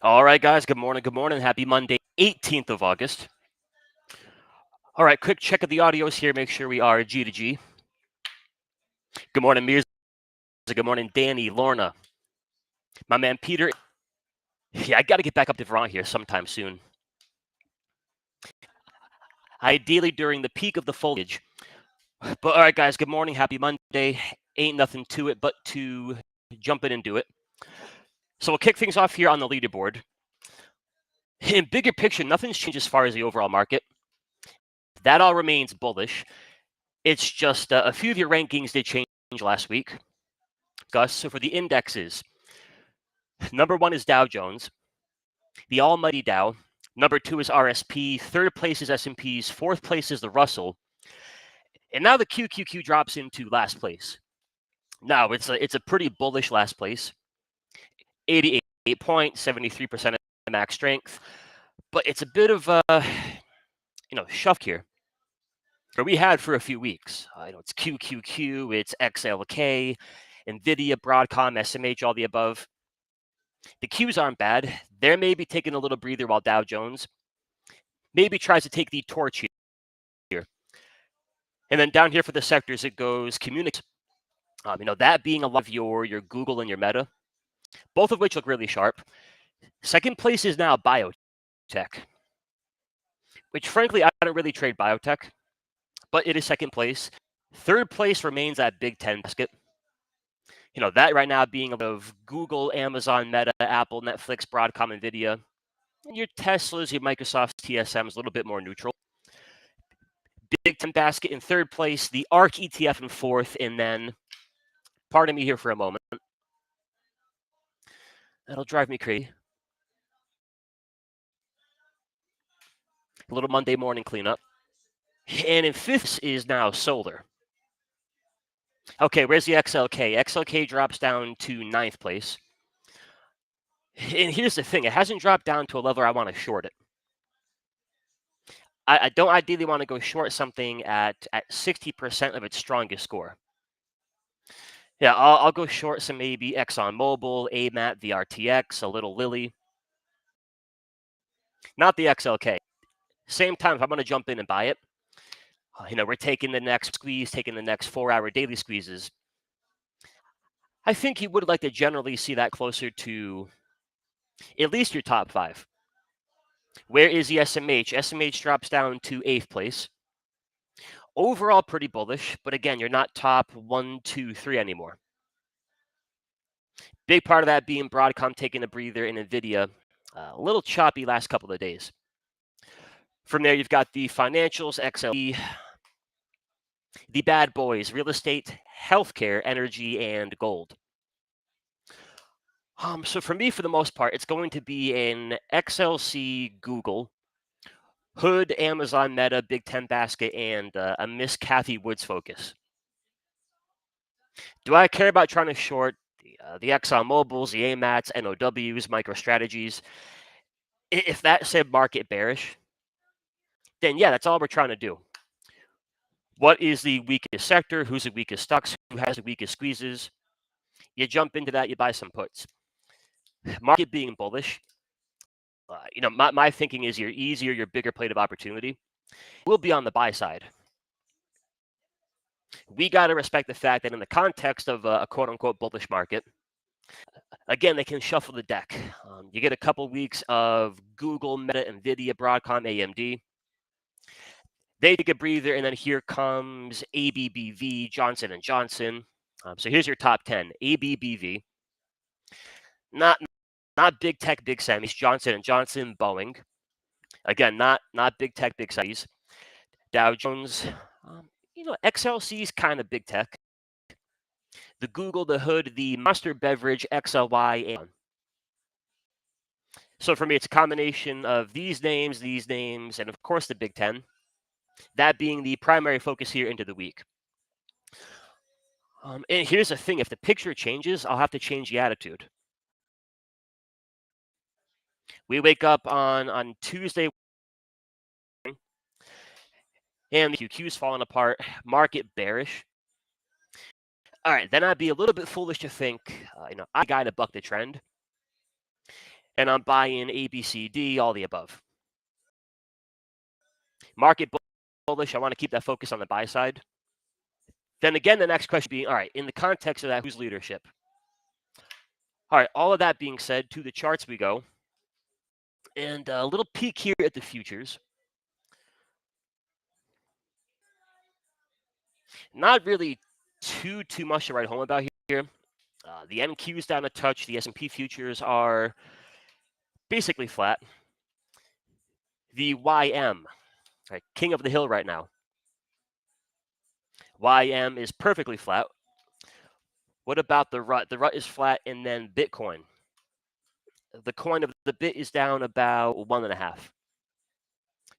All right, guys. Good morning. Good morning. Happy Monday, 18th of August. All right, quick check of the audios here. Make sure we are G to G. Good morning, Mirza. Good morning, Danny, Lorna. My man, Peter. Yeah, I got to get back up to Vermont here sometime soon. Ideally during the peak of the foliage. But all right, guys. Good morning. Happy Monday. Ain't nothing to it but to jump in and do it. So we'll kick things off here on the leaderboard. In bigger picture, nothing's changed as far as the overall market. That all remains bullish. It's just a few of your rankings did change last week. Gus, so for the indexes, number one is Dow Jones, the almighty Dow. Number two is RSP. Third place is S&P's. Fourth place is the Russell. And now the QQQ drops into last place. Now it's a pretty bullish last place. 88 points, 73% of max strength. But it's a bit of a shuff here. Or we had for a few weeks. It's QQQ, it's XLK, NVIDIA, Broadcom, SMH, all the above. The Qs aren't bad. They're maybe taking a little breather while Dow Jones maybe tries to take the torch here. And then down here for the sectors, it goes communications. That being a lot of your Google and your Meta, both of which look really sharp. Second place is now biotech, which frankly, I don't really trade biotech, but it is second place. Third place remains that Big 10 basket. That right now being of Google, Amazon, Meta, Apple, Netflix, Broadcom, NVIDIA. And your Teslas, your Microsoft, TSMs, a little bit more neutral. Big 10 basket in third place, the ARK ETF in fourth, and then, pardon me here for a moment. That'll drive me crazy. A little Monday morning cleanup. And in fifth is now solar. Okay, where's the XLK? XLK drops down to ninth place. And here's the thing. It hasn't dropped down to a level I want to short it. I don't ideally want to go short something at 60% of its strongest score. Yeah, I'll go short some maybe ExxonMobil, AMAT, the RTX, a little Lilly. Not the XLK. Same time, if I'm going to jump in and buy it, we're taking the next squeeze, taking the next 4-hour daily squeezes. I think you would like to generally see that closer to at least your top five. Where is the SMH? SMH drops down to eighth place. Overall, pretty bullish, but again, you're not top 1, 2, 3 anymore. Big part of that being Broadcom taking a breather and NVIDIA a little choppy last couple of days. From there, you've got the financials, XLE, the bad boys, real estate, healthcare, energy, and gold. So for me, for the most part, it's going to be an XLC, Google, Hood, Amazon, Meta, Big 10 basket, and a Miss Kathy Woods focus. Do I care about trying to short the ExxonMobils, the AMATs, NOWs, MicroStrategies? If that said market bearish, then yeah, that's all we're trying to do. What is the weakest sector? Who's the weakest stocks? Who has the weakest squeezes? You jump into that, you buy some puts. Market being bullish, my thinking is your bigger plate of opportunity will be on the buy side. We got to respect the fact that in the context of a quote-unquote bullish market, again, they can shuffle the deck. You get a couple weeks of Google, Meta, NVIDIA, Broadcom, AMD. They take a breather, and then here comes ABBV, Johnson & Johnson. So here's your top 10. ABBV. Not big tech, big semis. Johnson & Johnson, Boeing. Again, not big tech, big semis. Dow Jones. XLC is kind of big tech. The Google, the Hood, the Monster Beverage, XLY, and so for me, it's a combination of these names, and of course the Big 10. That being the primary focus here into the week. And here's the thing. If the picture changes, I'll have to change the attitude. We wake up on Tuesday, and the QQ's falling apart, market bearish. All right, then I'd be a little bit foolish to think, I got to buck the trend. And I'm buying A, B, C, D, all the above. Market bullish. I want to keep that focus on the buy side. Then again, the next question being, all right, in the context of that, who's leadership? All right, all of that being said, to the charts we go. And a little peek here at the futures. Not really too much to write home about here. The NQ's down a touch. The S&P futures are basically flat. The YM, right, king of the hill right now. YM is perfectly flat. What about the RUT? The RUT is flat, and then Bitcoin. The coin of the bit is down about 1.5.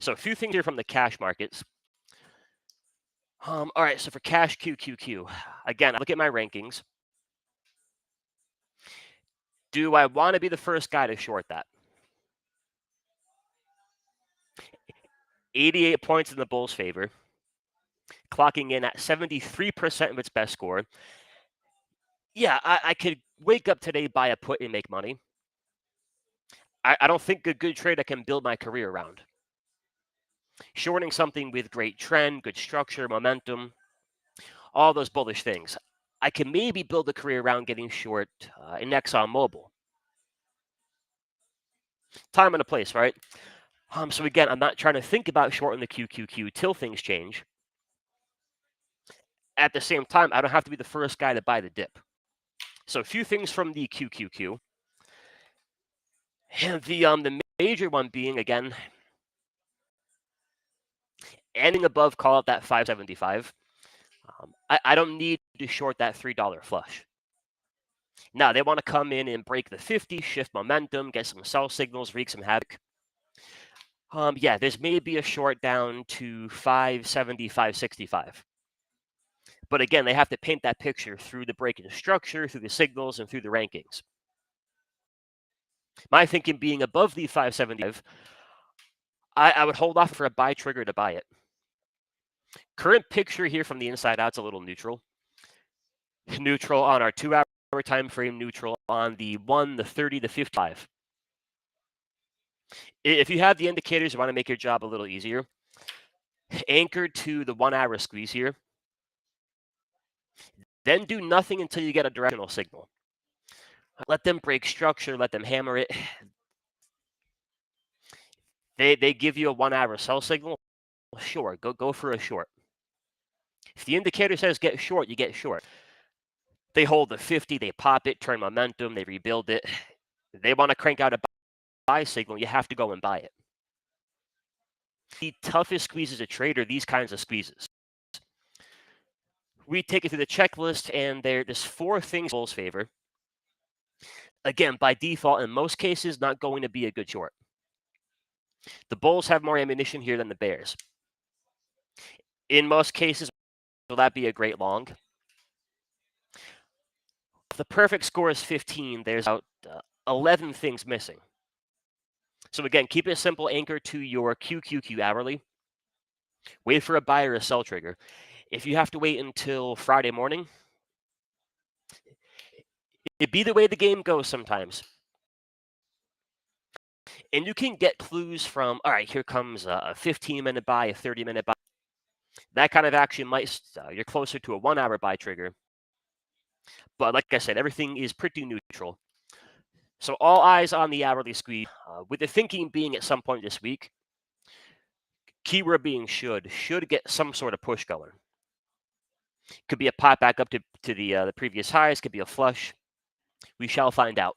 So a few things here from the cash markets. All right, so for cash QQQ, again, I look at my rankings. Do I want to be the first guy to short that? 88 points in the Bulls' favor, clocking in at 73% of its best score. Yeah, I could wake up today, buy a put, and make money. I don't think a good trade I can build my career around. Shorting something with great trend, good structure, momentum, all those bullish things. I can maybe build a career around getting short in ExxonMobil. Time and a place, right? So again, I'm not trying to think about shorting the QQQ till things change. At the same time, I don't have to be the first guy to buy the dip. So a few things from the QQQ. And the major one being, again, ending above, call it that 575. I don't need to short that $3 flush. Now, they want to come in and break the 50, shift momentum, get some sell signals, wreak some havoc. Yeah, there's maybe a short down to 570, 565. But again, they have to paint that picture through the break in structure, through the signals, and through the rankings. My thinking being above the 575, I would hold off for a buy trigger to buy it. Current picture here from the inside out's a little neutral. Neutral on our 2-hour time frame, neutral on the 1, the 30, the 55. If you have the indicators, you want to make your job a little easier. Anchored to the 1-hour squeeze here. Then do nothing until you get a directional signal. Let them break structure, let them hammer it. They give you a 1-hour sell signal. Sure, go for a short. If the indicator says get short, you get short. They hold the 50, they pop it, turn momentum, they rebuild it. They want to crank out a buy signal, you have to go and buy it. The toughest squeezes a trader, these kinds of squeezes. We take it through the checklist, and there's 4 things Bulls favor. Again, by default, in most cases, not going to be a good short. The Bulls have more ammunition here than the Bears. In most cases, will that be a great long? If the perfect score is 15, there's about 11 things missing. So again, keep it simple, anchor to your QQQ hourly. Wait for a buy or a sell trigger. If you have to wait until Friday morning, it'd be the way the game goes sometimes. And you can get clues from, all right, here comes a 15-minute buy, a 30-minute buy. That kind of action might, you're closer to a 1-hour buy trigger. But like I said, everything is pretty neutral. So all eyes on the hourly squeeze, with the thinking being at some point this week, keyword being should get some sort of push going. Could be a pop back up to the previous highs, could be a flush. We shall find out.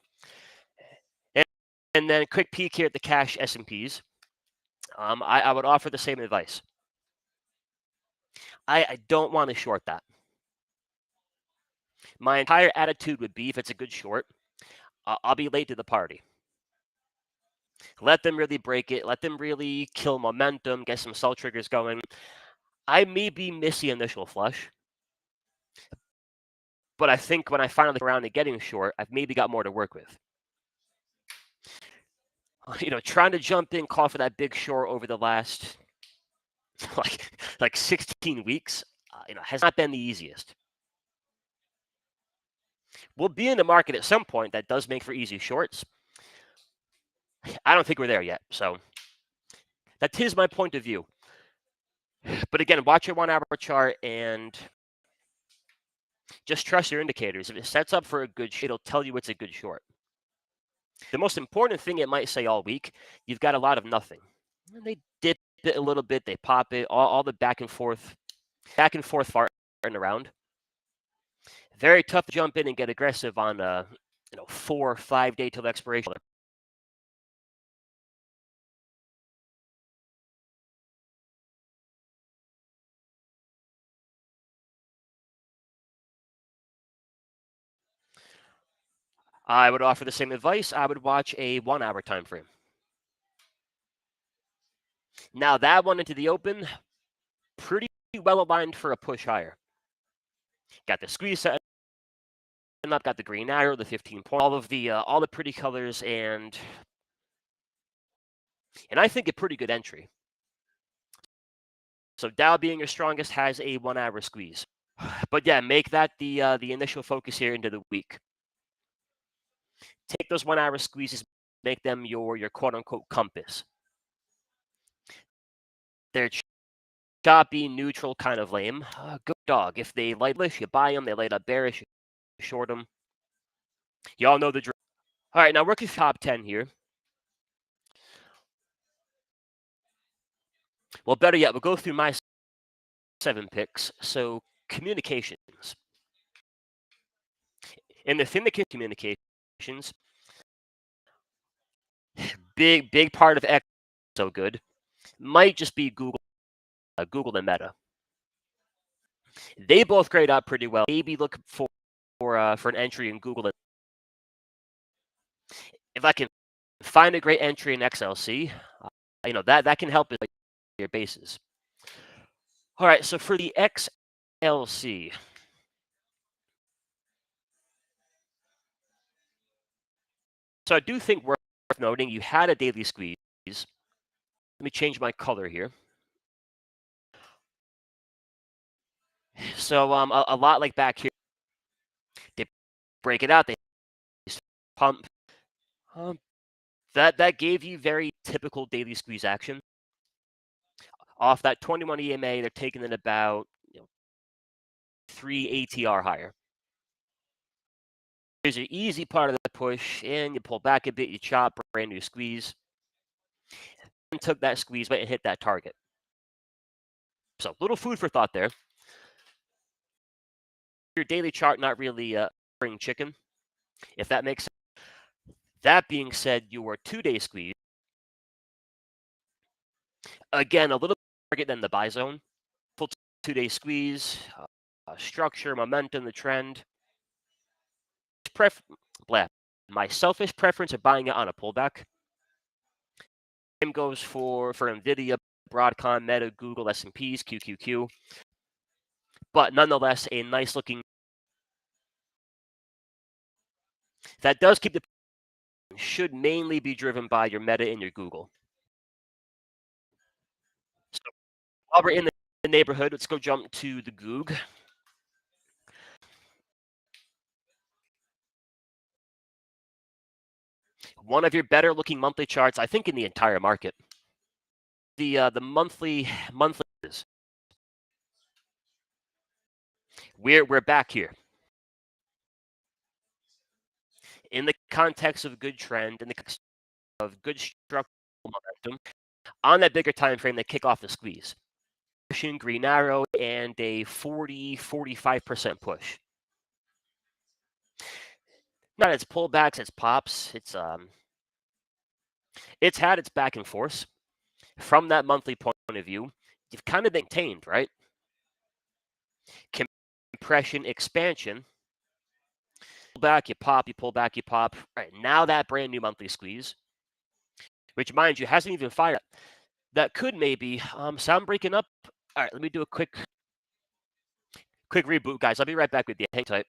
And then quick peek here at the cash S&Ps. I would offer the same advice. I don't want to short that. My entire attitude would be, if it's a good short, I'll be late to the party. Let them really break it. Let them really kill momentum, get some sell triggers going. I maybe miss the initial flush. But I think when I finally get around to getting short, I've maybe got more to work with. Trying to jump in, call for that big short over the last like 16 weeks, has not been the easiest. We'll be in the market at some point that does make for easy shorts. I don't think we're there yet. So that is my point of view. But again, watch your 1 hour chart and just trust your indicators. If it sets up for a good short, it'll tell you it's a good short. The most important thing it might say all week, you've got a lot of nothing. And they dip it a little bit, they pop it, all the back and forth farting around. Very tough to jump in and get aggressive on 4 or 5 day till expiration. I would offer the same advice. I would watch a 1 hour time frame. Now that one into the open, pretty well aligned for a push higher. Got the squeeze set up, got the green arrow, the 15 point, all the pretty colors, and I think a pretty good entry. So Dow being your strongest has a 1 hour squeeze. But yeah, make that the initial focus here into the week. Take those 1 hour squeezes, make them your quote unquote compass. They're choppy, neutral, kind of lame. Good dog. If they light bullish, you buy them. They light up bearish, you short them. You all know the drill. All right, now working top 10 here. Well, better yet, we'll go through my 7 picks. So communications. In the syndicate communications, big part of X, so good. Might just be Google and Meta. They both grade up pretty well. Maybe look for an entry in Google. If I can find a great entry in XLC, that can help your bases. All right, so for the XLC, so I do think worth noting you had a daily squeeze. Let me change my color here. So a lot like back here, they break it out, they pump. That gave you very typical daily squeeze action. Off that 21 EMA, they're taking it about 3 ATR higher. There's an easy part of the push, and you pull back a bit, you chop, brand new squeeze, and took that squeeze, but it hit that target. So little food for thought there. Your daily chart not really spring chicken, if that makes sense. That being said, your 2-day squeeze, again, a little target than the buy zone. Full 2-day squeeze, structure, momentum, the trend. My selfish preference of buying it on a pullback. Same goes for NVIDIA, Broadcom, Meta, Google, S&Ps, QQQ. But nonetheless, a nice looking. That does keep the should mainly be driven by your Meta and your Google. So while we're in the neighborhood, let's go jump to the Goog. One of your better looking monthly charts, I think, in the entire market. The monthly is. We're back here. In the context of a good trend, in the context of good structural momentum, on that bigger time frame, they kick off the squeeze. Green arrow and a 45% push. Not its pullbacks, its pops. It's had its back and forth. From that monthly point of view, you've kind of maintained, right? Compression, expansion. Pull back, you pop, you pull back, you pop. Right now, that brand new monthly squeeze, which, mind you, hasn't even fired. That could maybe sound breaking up. All right, let me do a quick reboot, guys. I'll be right back with you. Hang tight.